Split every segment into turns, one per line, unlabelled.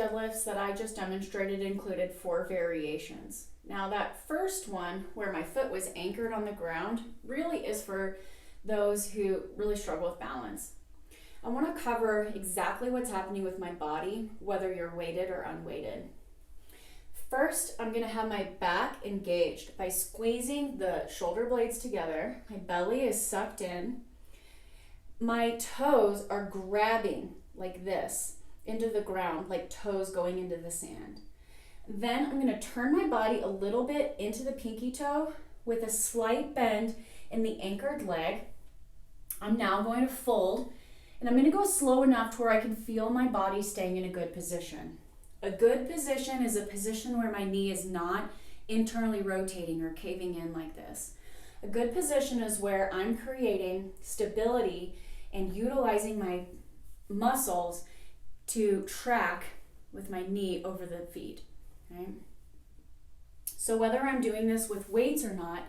deadlifts that I just demonstrated included 4 variations. Now that first one, where my foot was anchored on the ground, really is for those who really struggle with balance. I want to cover exactly what's happening with my body, whether you're weighted or unweighted. First, I'm going to have my back engaged by squeezing the shoulder blades together. My belly is sucked in. My toes are grabbing like this into the ground, like toes going into the sand. Then I'm going to turn my body a little bit into the pinky toe with a slight bend in the anchored leg. I'm now going to fold, and I'm going to go slow enough to where I can feel my body staying in a good position. A good position is a position where my knee is not internally rotating or caving in like this. A good position is where I'm creating stability and utilizing my muscles to track with my knee over the feet. Okay? So whether I'm doing this with weights or not,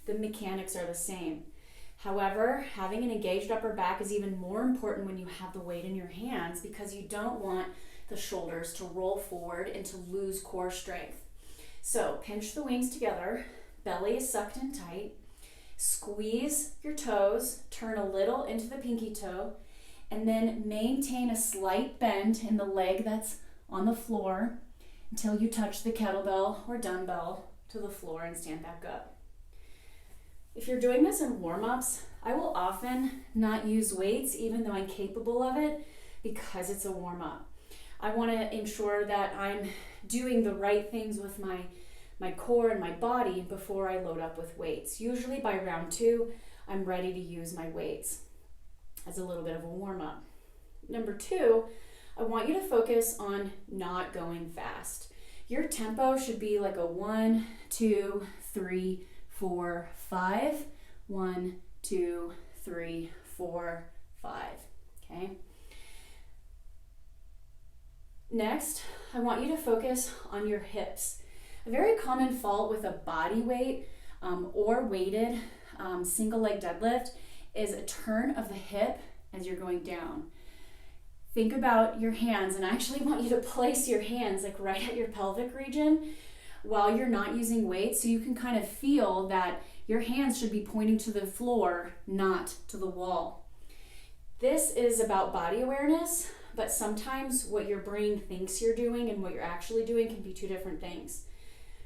the mechanics are the same. However, having an engaged upper back is even more important when you have the weight in your hands, because you don't want the shoulders to roll forward and to lose core strength. So pinch the wings together, belly is sucked in tight, squeeze your toes, turn a little into the pinky toe, and then maintain a slight bend in the leg that's on the floor until you touch the kettlebell or dumbbell to the floor and stand back up. If you're doing this in warm-ups, I will often not use weights even though I'm capable of it, because it's a warm-up. I want to ensure that I'm doing the right things with my core and my body before I load up with weights. Usually by round 2, I'm ready to use my weights as a little bit of a warm-up. Number 2, I want you to focus on not going fast. Your tempo should be like a 1, 2, 3, 4, 5. 1, 2, 3, 4, 5. Okay? Next, I want you to focus on your hips. A very common fault with a body weight or weighted single leg deadlift is a turn of the hip as you're going down. Think about your hands, and I actually want you to place your hands like right at your pelvic region while you're not using weights, so you can kind of feel that your hands should be pointing to the floor, not to the wall. This is about body awareness, but sometimes what your brain thinks you're doing and what you're actually doing can be 2 different things.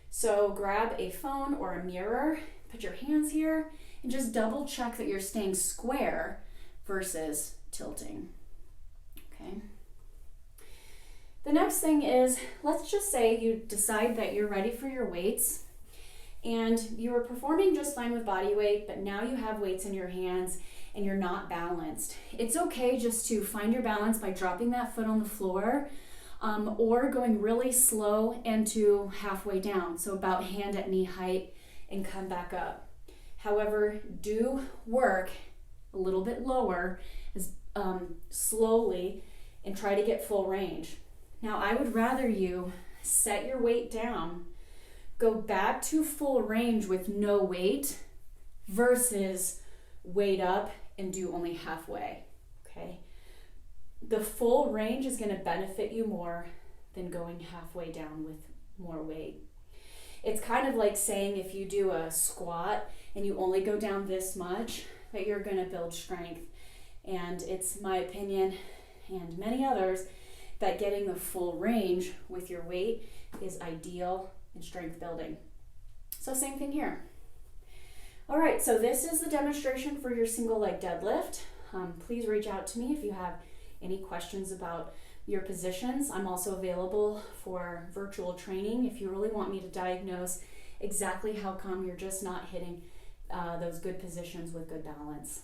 So grab a phone or a mirror, put your hands here, and just double check that you're staying square versus tilting. Okay. The next thing is, let's just say you decide that you're ready for your weights and you were performing just fine with body weight, but now you have weights in your hands and you're not balanced. It's okay just to find your balance by dropping that foot on the floor or going really slow and to halfway down, so about hand at knee height, and come back up. However, do work a little bit lower slowly and try to get full range. Now, I would rather you set your weight down, go back to full range with no weight versus weight up and do only halfway, okay? The full range is going to benefit you more than going halfway down with more weight. It's kind of like saying if you do a squat and you only go down this much, that you're going to build strength. And it's my opinion, and many others, that getting the full range with your weight is ideal in strength building. So same thing here. All right, so this is the demonstration for your single leg deadlift. Please reach out to me if you have any questions about your positions. I'm also available for virtual training if you really want me to diagnose exactly how come you're just not hitting those good positions with good balance.